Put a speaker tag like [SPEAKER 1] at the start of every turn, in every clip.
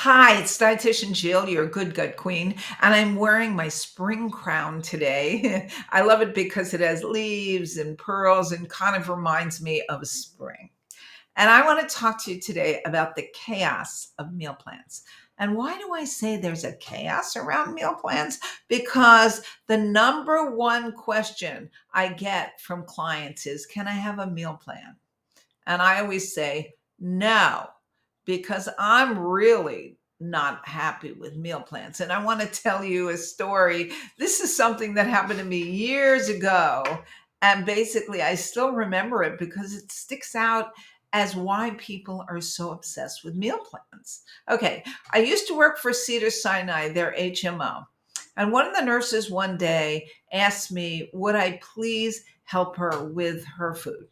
[SPEAKER 1] Hi, it's Dietitian Jill, your good gut queen, and I'm wearing my spring crown today. I love it because it has leaves and pearls and kind of reminds me of spring. And I want to talk to you today about the chaos of meal plans. And why do I say there's a chaos around meal plans? Because the number one question I get from clients is, can I have a meal plan? And I always say, no, because I'm really not happy with meal plans. And I want to tell you a story. This is something that happened to me years ago. And basically, I still remember it because it sticks out as why people are so obsessed with meal plans. Okay, I used to work for Cedar Sinai, their HMO. And one of the nurses one day asked me, would I please help her with her food?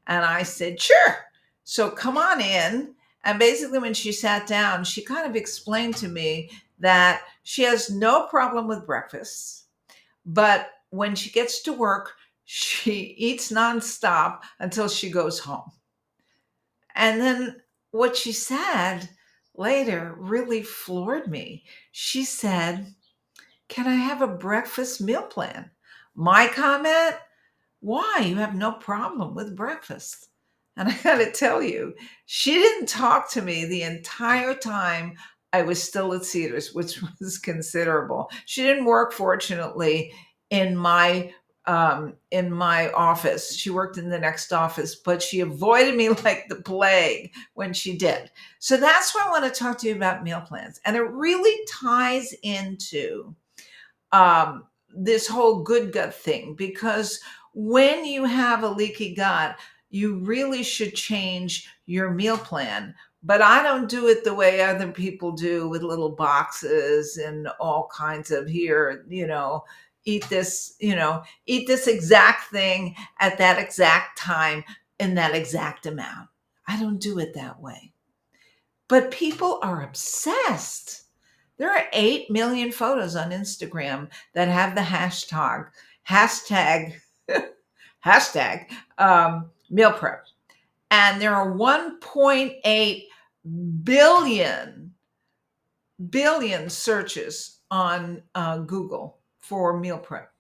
[SPEAKER 1] And I said, sure. So come on in. And basically, when she sat down, she kind of explained to me that she has no problem with breakfast, but when she gets to work, she eats nonstop until she goes home. And then what she said later really floored me. She said, can I have a breakfast meal plan? My comment, why? You have no problem with breakfast. And I got to tell you, she didn't talk to me the entire time I was still at Cedars, which was considerable. She didn't work, fortunately, in my office. She worked in the next office, but she avoided me like the plague when she did. So that's why I want to talk to you about meal plans, and it really ties into this whole good gut thing because when you have a leaky gut, you really should change your meal plan. But I don't do it the way other people do with little boxes and all kinds of here, eat this exact thing at that exact time in that exact amount. I don't do it that way. But people are obsessed. There are 8 million photos on Instagram that have the hashtag, hashtag meal prep. And there are 1.8 billion, billion searches on Google for meal prep.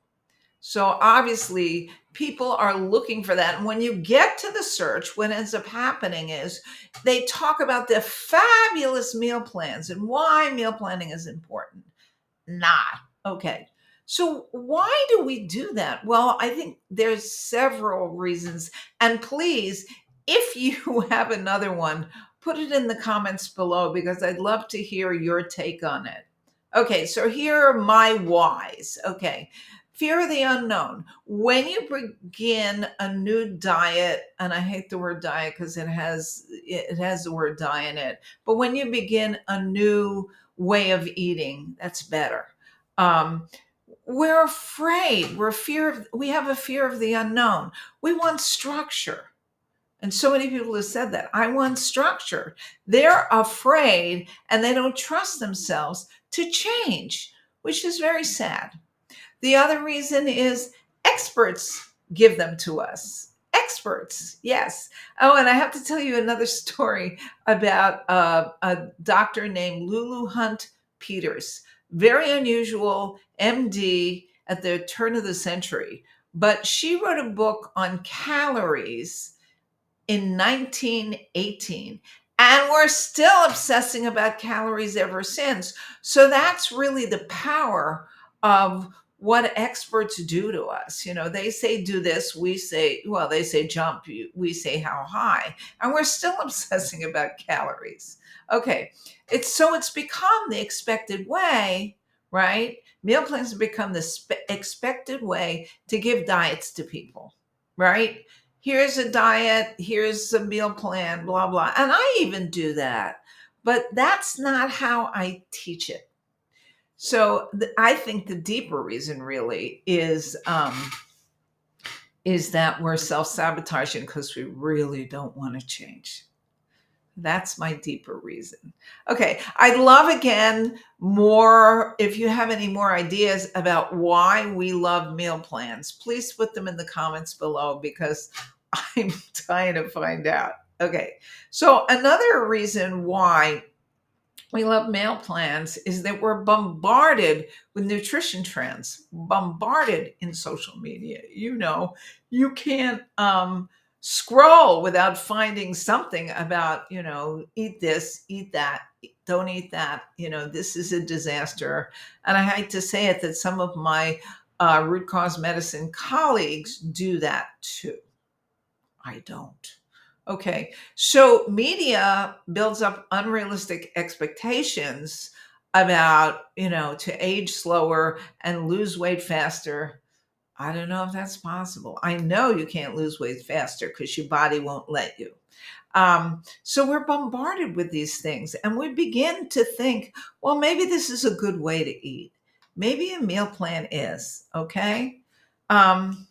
[SPEAKER 1] So obviously, people are looking for that. And when you get to the search, what ends up happening is they talk about the fabulous meal plans and why meal planning is important. Not. Okay. So why do we do that? Well, I think there's several reasons. And please, if you have another one, put it in the comments below because I'd love to hear your take on it. Okay, so here are my whys. Okay. Fear of the unknown. When you begin a new diet, and I hate the word diet because it has the word die in it, but when you begin a new way of eating, that's better. Um, we're afraid. We have a fear of the unknown. We want structure. And so many people have said that. I want structure. They're afraid and they don't trust themselves to change, which is very sad. The other reason is experts give them to us. Experts, yes. Oh, and I have to tell you another story about a doctor named Lulu Hunt Peters. Very unusual, MD at the turn of the century. But she wrote a book on calories in 1918. And we're still obsessing about calories ever since. So that's really the power of what experts do to us. They say do this, we say, well, they say jump, we say how high, and we're still obsessing about calories. Okay, it's become the expected way, right? Meal plans have become the expected way to give diets to people, right? Here's a diet, here's a meal plan, blah, blah. And I even do that. But that's not how I teach it. So I think the deeper reason really is that we're self-sabotaging because we really don't want to change. That's my deeper reason. Okay, I'd love again more if you have any more ideas about why we love meal plans. Please put them in the comments below because I'm dying to find out. Okay, so another reason why we love meal plans is that we're bombarded with nutrition trends, bombarded in social media. You can't scroll without finding something about, eat this, eat that, don't eat that. This is a disaster. And I hate to say it that some of my root cause medicine colleagues do that too. I don't. Okay. So media builds up unrealistic expectations about, to age slower and lose weight faster. I don't know if that's possible. I know you can't lose weight faster because your body won't let you. So we're bombarded with these things and we begin to think, well, maybe this is a good way to eat. Maybe a meal plan is, okay? Um,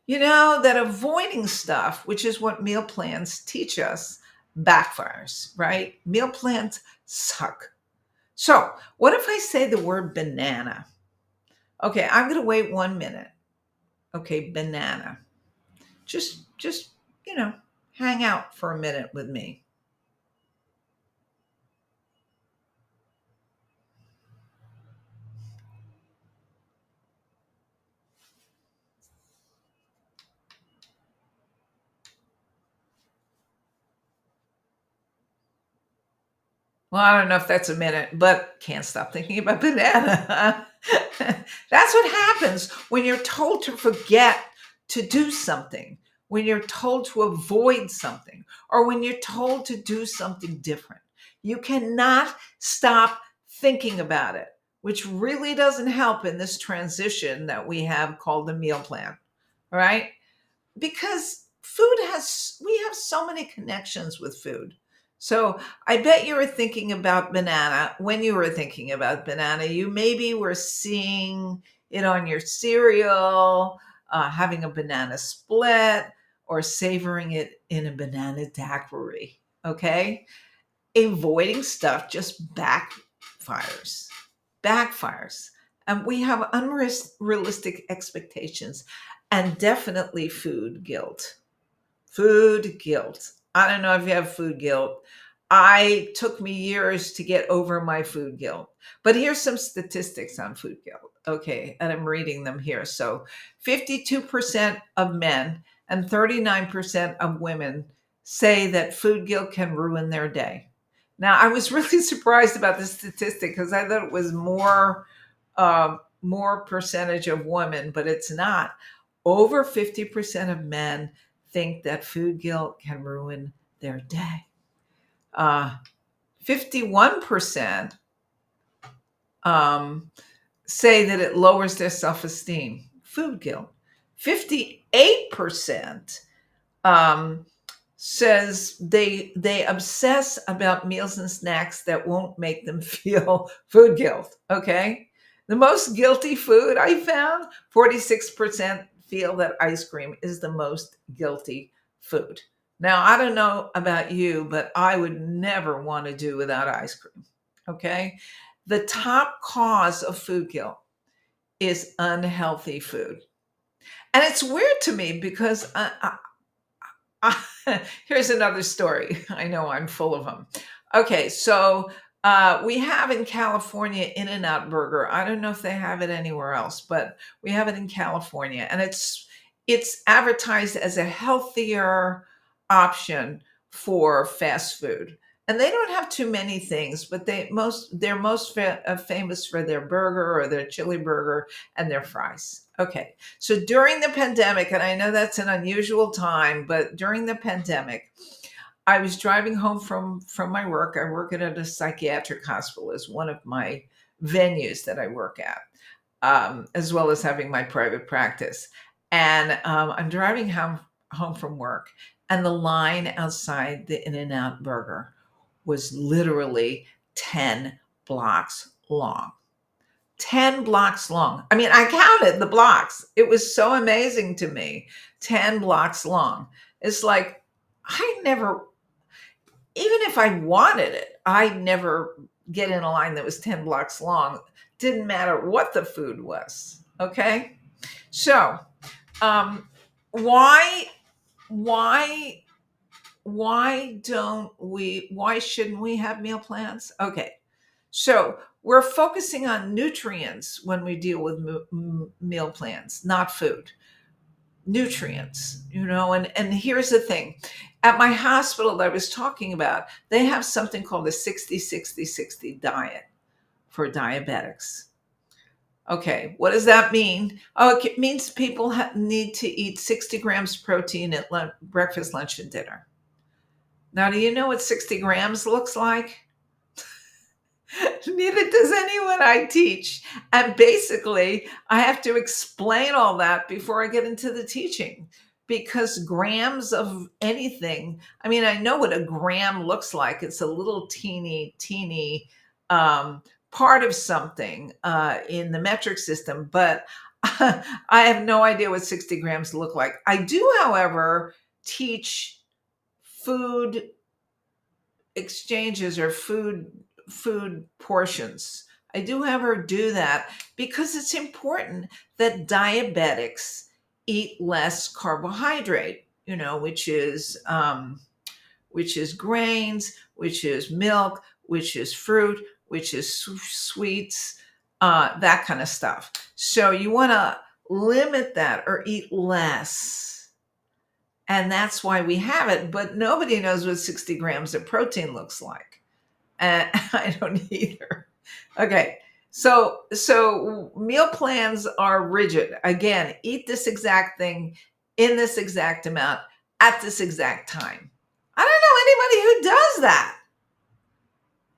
[SPEAKER 1] that avoiding stuff, which is what meal plans teach us, backfires, right? Meal plans suck. So, what if I say the word banana? Okay, I'm going to wait 1 minute. Okay, banana. Just, hang out for a minute with me. Well, I don't know if that's a minute, but can't stop thinking about banana. That's what happens when you're told to forget to do something, when you're told to avoid something, or when you're told to do something different. You cannot stop thinking about it, which really doesn't help in this transition that we have called the meal plan, right? Because we have so many connections with food. So I bet you were thinking about banana. When you were thinking about banana, you maybe were seeing it on your cereal, having a banana split, or savoring it in a banana daiquiri. Okay, avoiding stuff just backfires. And we have unrealistic expectations and definitely food guilt. Food guilt. I don't know if you have food guilt. I took me years to get over my food guilt. But here's some statistics on food guilt. Okay, and I'm reading them here. So 52% of men and 39% of women say that food guilt can ruin their day. Now, I was really surprised about this statistic because I thought it was more percentage of women, but it's not. Over 50% of men think that food guilt can ruin their day. Uh, 51% um, say that it lowers their self esteem. Food guilt. 58% um, says they obsess about meals and snacks that won't make them feel food guilt. Okay, the most guilty food I found, 46% feel that ice cream is the most guilty food. Now I don't know about you, but I would never want to do without ice cream. Okay, the top cause of food guilt is unhealthy food. And it's weird to me because here's another story. I know I'm full of them. Okay, so we have in California In-N-Out Burger. I don't know if they have it anywhere else, but we have it in California, and it's advertised as a healthier option for fast food. And they don't have too many things, but they're most famous for their burger or their chili burger and their fries. Okay, so during the pandemic, and I know that's an unusual time, but during the pandemic, I was driving home from my work. I work at a psychiatric hospital as one of my venues that I work at, as well as having my private practice. And I'm driving home from work, and the line outside the In-N-Out Burger was literally 10 blocks long. 10 blocks long. I mean, I counted the blocks. It was so amazing to me. 10 blocks long. It's like, I never, even if I wanted it, I'd never get in a line that was 10 blocks long. Didn't matter what the food was. Okay. So, um, why, why, why shouldn't we have meal plans? Okay. So we're focusing on nutrients when we deal with meal plans, not food. Nutrients, and here's the thing. At my hospital that I was talking about, they have something called a 60-60-60 diet for diabetics. Okay, what does that mean? Oh, it means people need to eat 60 grams protein at breakfast, lunch, and dinner. Now, do you know what 60 grams looks like? Neither does anyone I teach. And basically, I have to explain all that before I get into the teaching, because grams of anything, I mean, I know what a gram looks like. It's a little teeny um, part of something in the metric system, but I have no idea what 60 grams look like. I do, however, teach food exchanges or food portions. I do have her do that because it's important that diabetics eat less carbohydrate, which is grains, which is milk, which is fruit, which is sweets, that kind of stuff. So you want to limit that or eat less. And that's why we have it. But nobody knows what 60 grams of protein looks like. And I don't either. Okay. So meal plans are rigid. Again, eat this exact thing in this exact amount at this exact time. I don't know anybody who does that.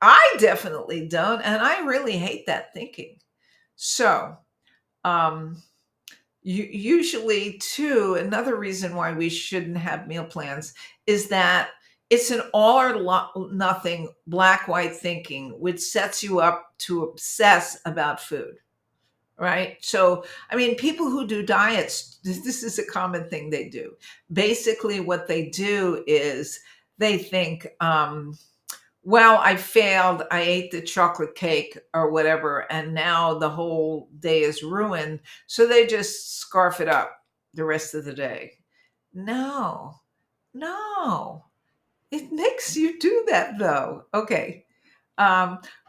[SPEAKER 1] I definitely don't, and I really hate that thinking. So, um, usually, too, another reason why we shouldn't have meal plans is that it's an all or nothing black white thinking, which sets you up to obsess about food, right? So, I mean, people who do diets, this is a common thing they do. Basically, what they do is they think, well, I failed. I ate the chocolate cake or whatever, and now the whole day is ruined. So they just scarf it up the rest of the day. No, no. It makes you do that though. Okay.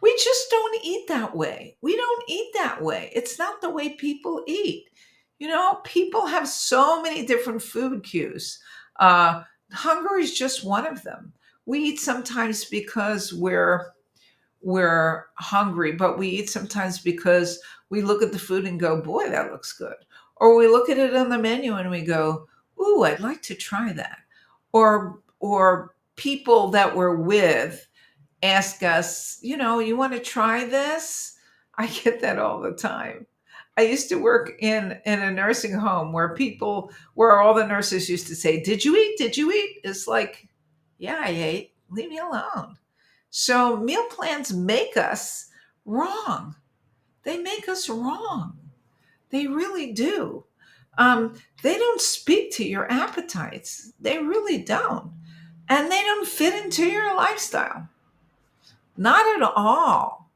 [SPEAKER 1] We just don't eat that way. We don't eat that way. It's not the way people eat. People have so many different food cues. Hunger is just one of them. We eat sometimes because we're hungry, but we eat sometimes because we look at the food and go, boy, that looks good. Or we look at it on the menu and we go, ooh, I'd like to try that. Or people that we're with ask us, you want to try this? I get that all the time. I used to work in a nursing home where all the nurses used to say, "Did you eat? Did you eat?" It's like, yeah, I ate. Leave me alone. So meal plans make us wrong. They make us wrong. They really do. They don't speak to your appetites. They really don't. And they don't fit into your lifestyle. Not at all.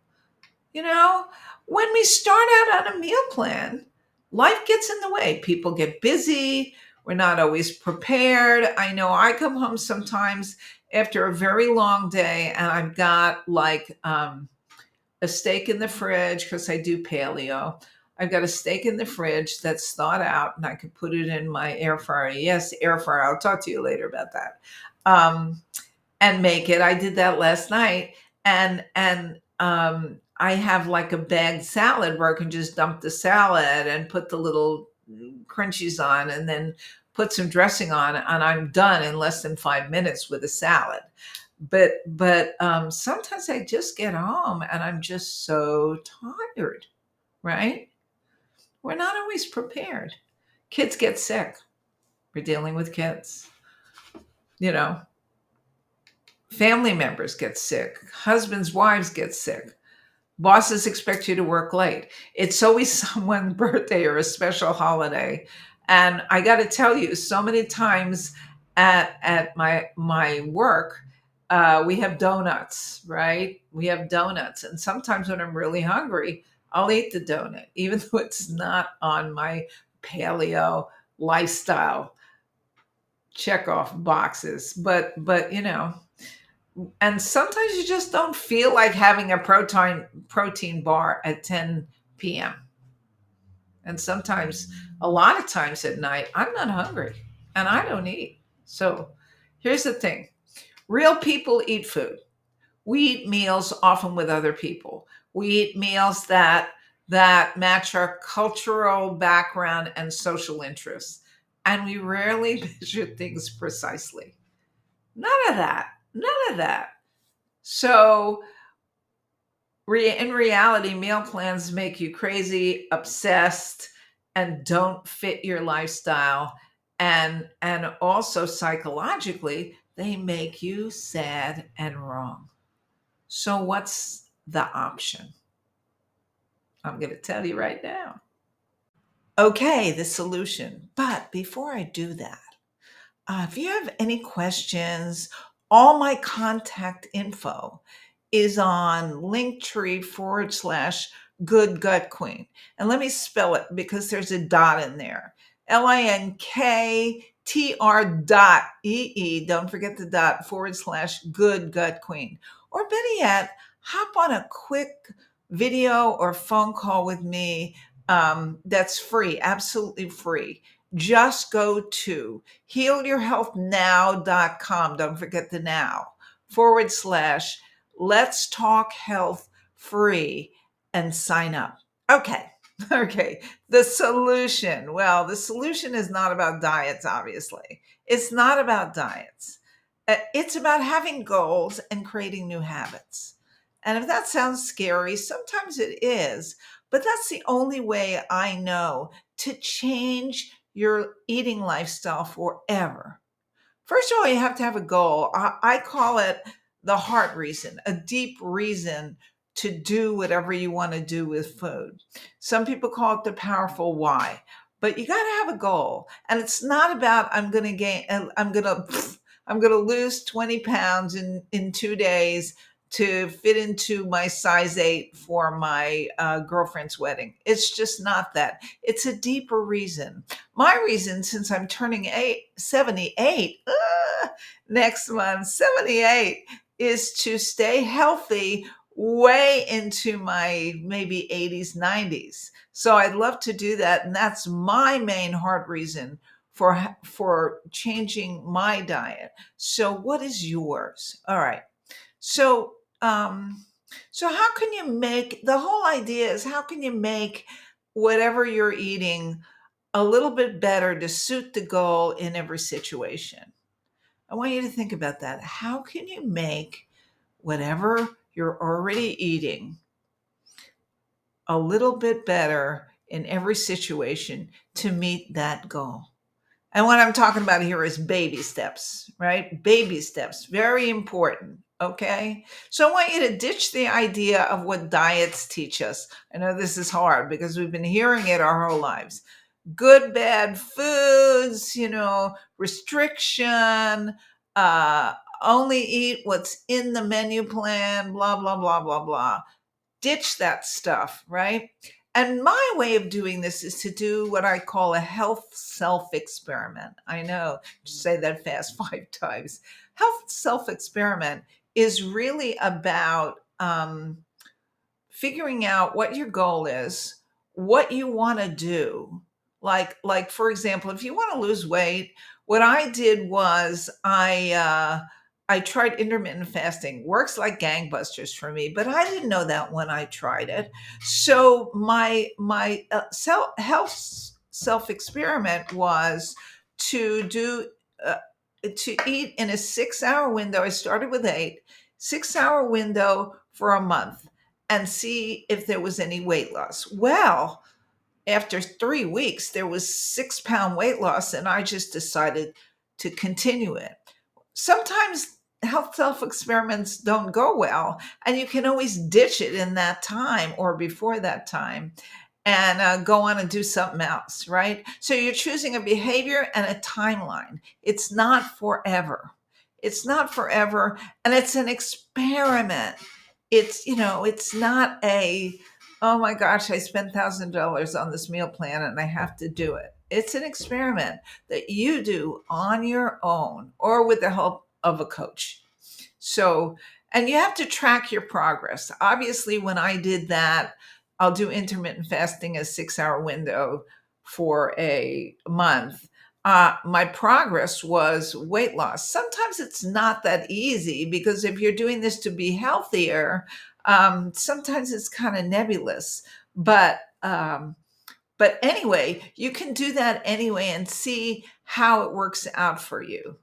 [SPEAKER 1] You know, when we start out on a meal plan, life gets in the way. People get busy. We're not always prepared. I know I come home sometimes after a very long day and I've got like a steak in the fridge because I do paleo. I've got a steak in the fridge that's thawed out and I could put it in my air fryer. Yes, air fryer. I'll talk to you later about that. Um, and make it. I did that last night, and I have like a bagged salad where I can just dump the salad and put the little crunchies on, and then put some dressing on, and I'm done in less than 5 minutes with a salad. But sometimes I just get home and I'm just so tired, right? We're not always prepared. Kids get sick. We're dealing with kids. You know, family members get sick, husbands, wives get sick, bosses expect you to work late. It's always someone's birthday or a special holiday. And I got to tell you, so many times at my work, we have donuts, right? We have donuts. And sometimes when I'm really hungry, I'll eat the donut, even though it's not on my paleo lifestyle check off boxes. But And sometimes you just don't feel like having a protein bar at 10 p.m. And sometimes, a lot of times at night, I'm not hungry and I don't eat. So here's the thing: real people eat food. We eat meals often with other people. We eat meals that match our cultural background and social interests. And we rarely measure things precisely. None of that. None of that. So in reality, meal plans make you crazy, obsessed, and don't fit your lifestyle. And also psychologically, they make you sad and wrong. So what's the option? I'm going to tell you right now. Okay, the solution. But before I do that, if you have any questions, all my contact info is on Linktree/Good Gut Queen. And let me spell it because there's a dot in there. LINKTR.ee. Don't forget the dot /Good Gut Queen. Or better yet, hop on a quick video or phone call with me, that's free, absolutely free. Just go to healyourhealthnow.com. Don't forget the now / let's talk health free and sign up. Okay. Okay. The solution. Well, the solution is not about diets, obviously. It's not about diets. It's about having goals and creating new habits. And if that sounds scary, sometimes it is, but that's the only way I know to change your eating lifestyle forever. First of all, you have to have a goal. I call it the heart reason, a deep reason to do whatever you want to do with food. Some people call it the powerful why, but you got to have a goal. And it's not about I'm going to gain, I'm going to lose 20 pounds in 2 days to fit into my size 8 for my girlfriend's wedding. It's just not that. It's a deeper reason. My reason, since I'm turning 78 next month, 78, is to stay healthy way into my maybe 80s, 90s. So I'd love to do that. And that's my main heart reason for changing my diet. So what is yours? All right. So so how can you make the whole idea is how can you make whatever you're eating a little bit better to suit the goal in every situation? I want you to think about that. How can you make whatever you're already eating a little bit better in every situation to meet that goal? And what I'm talking about here is baby steps, right? Baby steps, very important. Okay. So I want you to ditch the idea of what diets teach us. I know this is hard because we've been hearing it our whole lives. Good, bad foods, restriction, only eat what's in the menu plan, blah, blah, blah, blah, blah. Ditch that stuff, right? And my way of doing this is to do what I call a health self experiment. I know, just say that fast 5 times. Health self experiment is really about figuring out what your goal is, what you want to do. Like for example, if you want to lose weight, what I did was I tried intermittent fasting. Works like gangbusters for me, but I didn't know that when I tried it. So my self experiment was to do uh, to eat in a 6 hour window. I started with 8 6 hour window for a month and see if there was any weight loss. Well, after 3 weeks, there was 6 pound weight loss, and I just decided to continue it. Sometimes health self experiments don't go well, and you can always ditch it in that time or before that time and go on and do something else, right? So you're choosing a behavior and a timeline. It's not forever. It's not forever, and it's an experiment. It's not a, oh my gosh, I spent $1,000 on this meal plan and I have to do it. It's an experiment that you do on your own or with the help of a coach. So, and you have to track your progress. Obviously, when I did that, I'll do intermittent fasting, a 6 hour window for a month. My progress was weight loss. Sometimes it's not that easy because if you're doing this to be healthier, sometimes it's kind of nebulous. But but anyway, you can do that anyway and see how it works out for you.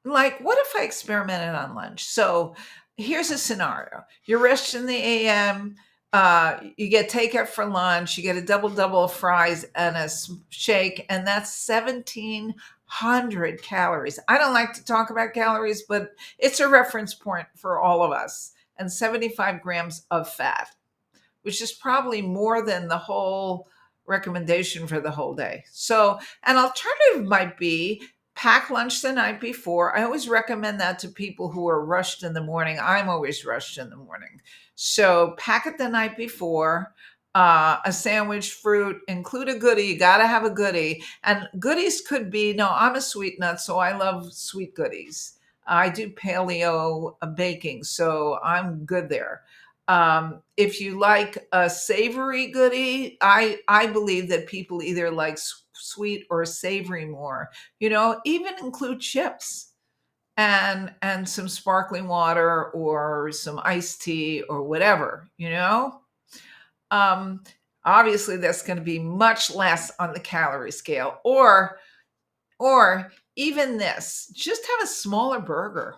[SPEAKER 1] Like, what if I experimented on lunch? So here's a scenario. You're resting in the AM, you get takeout for lunch, you get a double of fries and a shake, and that's 1,700 calories. I don't like to talk about calories, but it's a reference point for all of us, and 75 grams of fat, which is probably more than the whole recommendation for the whole day. So, an alternative might be pack lunch the night before. I always recommend that to people who are rushed in the morning. I'm always rushed in the morning. So, pack it the night before. A sandwich, fruit, include a goodie. You got to have a goodie. And goodies could be, no, I'm a sweet nut, so I love sweet goodies. I do paleo baking, so I'm good there. If you like a savory goodie, I believe that people either like sweet or savory more. Even include chips and some sparkling water or some iced tea or whatever. Um, Obviously that's going to be much less on the calorie scale. Or even this, just have a smaller burger,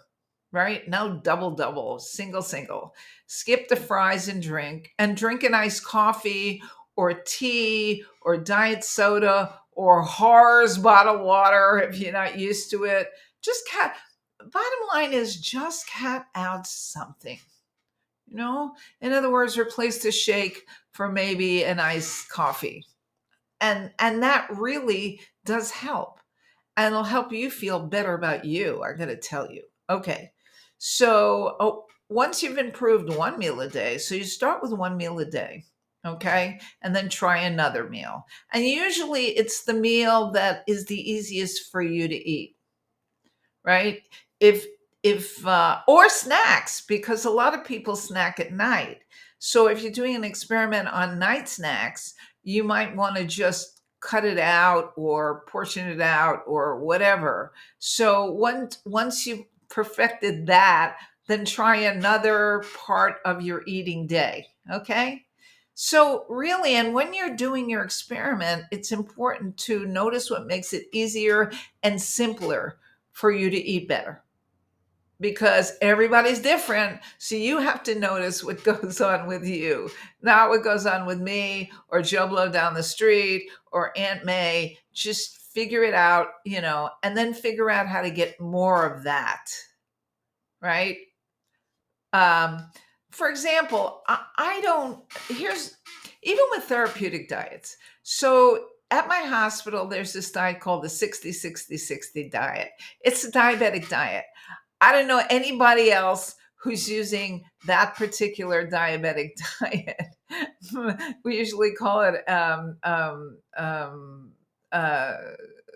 [SPEAKER 1] right? No double, single. Skip the fries and drink an iced coffee or tea or diet soda or Haar's bottled water if you're not used to it. Just cut. Bottom line is just cut out something. In other words, replace the shake for maybe an iced coffee. And that really does help, and it'll help you feel better about you. I got to tell you. Okay. So, once you've improved one meal a day, so you start with one meal a day, okay, and then try another meal. And usually it's the meal that is the easiest for you to eat, right? If or snacks, because a lot of people snack at night. So if you're doing an experiment on night snacks, you might want to just cut it out or portion it out or whatever. So once you've perfected that, then try another part of your eating day. Okay. So, really, and when you're doing your experiment, it's important to notice what makes it easier and simpler for you to eat better, because everybody's different. So you have to notice what goes on with you, not what goes on with me or Joe Blow down the street or Aunt May. Just figure it out, and then figure out how to get more of that, right? Um, for example, I don't, here's, even with therapeutic diets. So at my hospital, there's this diet called the 60-60-60 diet. It's a diabetic diet. I don't know anybody else who's using that particular diabetic diet. We usually call it uh,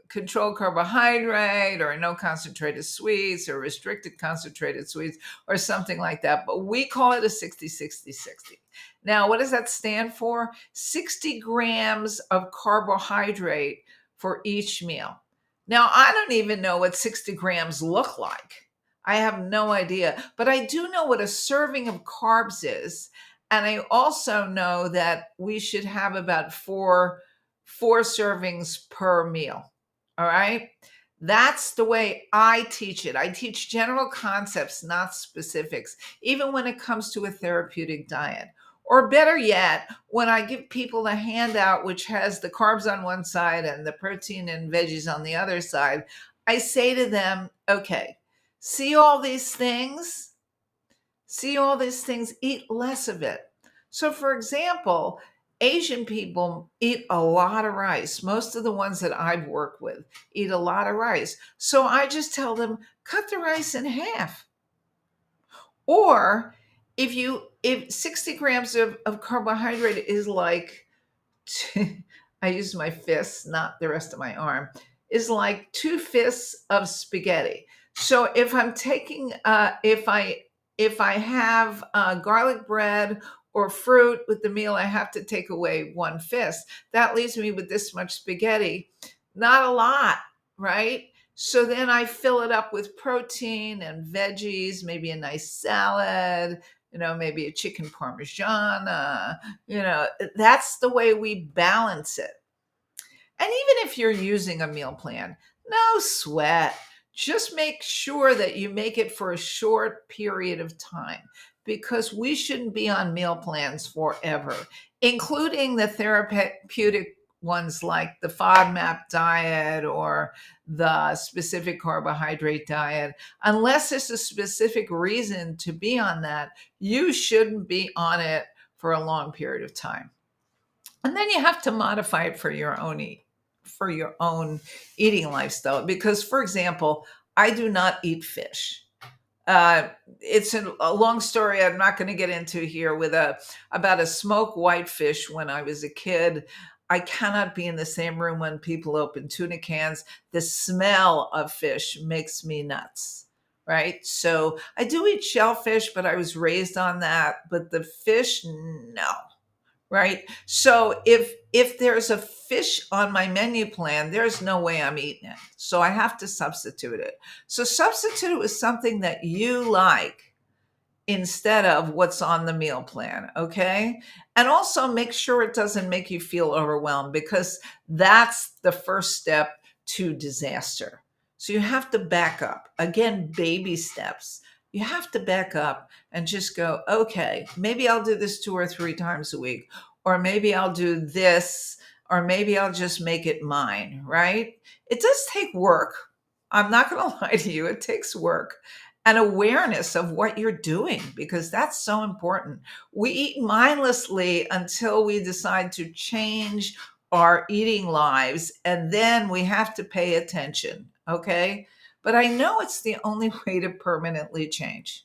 [SPEAKER 1] controlled carbohydrate or no concentrated sweets or restricted concentrated sweets or something like that. But we call it a 60-60-60. Now, what does that stand for? 60 grams of carbohydrate for each meal. Now, I don't even know what 60 grams look like. I have no idea, but I do know what a serving of carbs is. And I also know that we should have about four servings per meal. All right. That's the way I teach it. I teach general concepts, not specifics, even when it comes to a therapeutic diet. Or better yet, when I give people a handout which has the carbs on one side and the protein and veggies on the other side, I say to them, okay, see all these things? See all these things, eat less of it. So, for example, Asian people eat a lot of rice. Most of the ones that I've worked with eat a lot of rice. So I just tell them, cut the rice in half. Or if 60 grams of carbohydrate is like, I use my fists, not the rest of my arm, is like 2 fists of spaghetti. So if I'm taking, if I if I have garlic bread or fruit with the meal, I have to take away one fist. That leaves me with this much spaghetti. Not a lot, right? So then I fill it up with protein and veggies, maybe a nice salad, maybe a chicken parmigiana. That's the way we balance it. And even if you're using a meal plan, no sweat. Just make sure that you make it for a short period of time because we shouldn't be on meal plans forever, including the therapeutic ones like the FODMAP diet or the specific carbohydrate diet. Unless there's a specific reason to be on that, you shouldn't be on it for a long period of time. And then you have to modify it for your own eating lifestyle. Because, for example, I do not eat fish. It's a long story I'm not going to get into here with about a smoked whitefish when I was a kid. I cannot be in the same room when people open tuna cans. The smell of fish makes me nuts. Right. So I do eat shellfish, but I was raised on that. But the fish, no. Right? So if there's a fish on my menu plan, there's no way I'm eating it. So I have to substitute it. So substitute it with something that you like instead of what's on the meal plan, okay? And also make sure it doesn't make you feel overwhelmed because that's the first step to disaster. So you have to back up. Again, baby steps. You have to back up and just go, okay, maybe I'll do this 2 or 3 times a week, or maybe I'll do this, or maybe I'll just make it mine, right? It does take work. I'm not going to lie to you, it takes work and awareness of what you're doing because that's so important. We eat mindlessly until we decide to change our eating lives, and then we have to pay attention. Okay. But I know it's the only way to permanently change.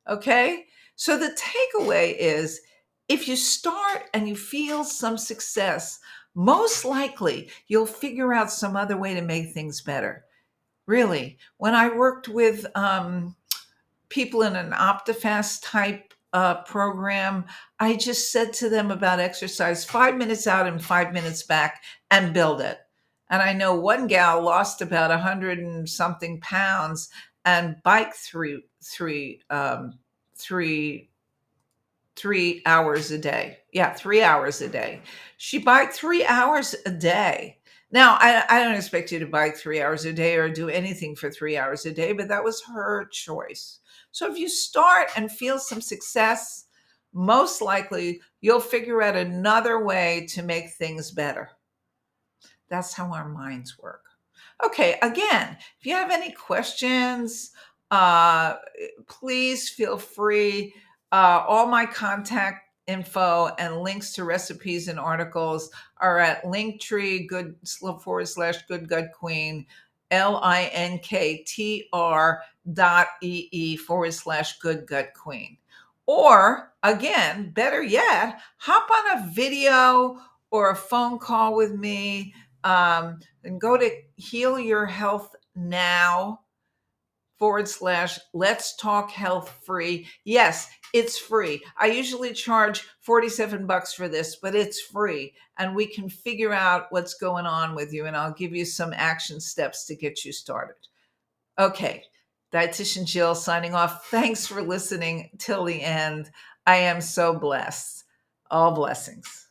[SPEAKER 1] Okay. So the takeaway is if you start and you feel some success, most likely you'll figure out some other way to make things better. Really, when I worked with people in an OptiFast type program, I just said to them about exercise 5 minutes out and 5 minutes back and build it. And I know one gal lost about 100 and something pounds and biked three 3 hours a day. Yeah, 3 hours a day. She biked 3 hours a day. Now, I don't expect you to bike 3 hours a day or do anything for 3 hours a day, but that was her choice. So if you start and feel some success, most likely you'll figure out another way to make things better. That's how our minds work. Okay, again, if you have any questions, uh, please feel free. All my contact info and links to recipes and articles are at Linktree good gut queen, linktr.ee/good gut queen. Or again, better yet, hop on a video or a phone call with me, and go to Heal Your Health Now / Let's Talk Health Free. Yes, it's free. I usually charge $47 for this, but it's free. And we can figure out what's going on with you, and I'll give you some action steps to get you started. Okay, Dietitian Jill signing off. Thanks for listening till the end. I am so blessed. All blessings.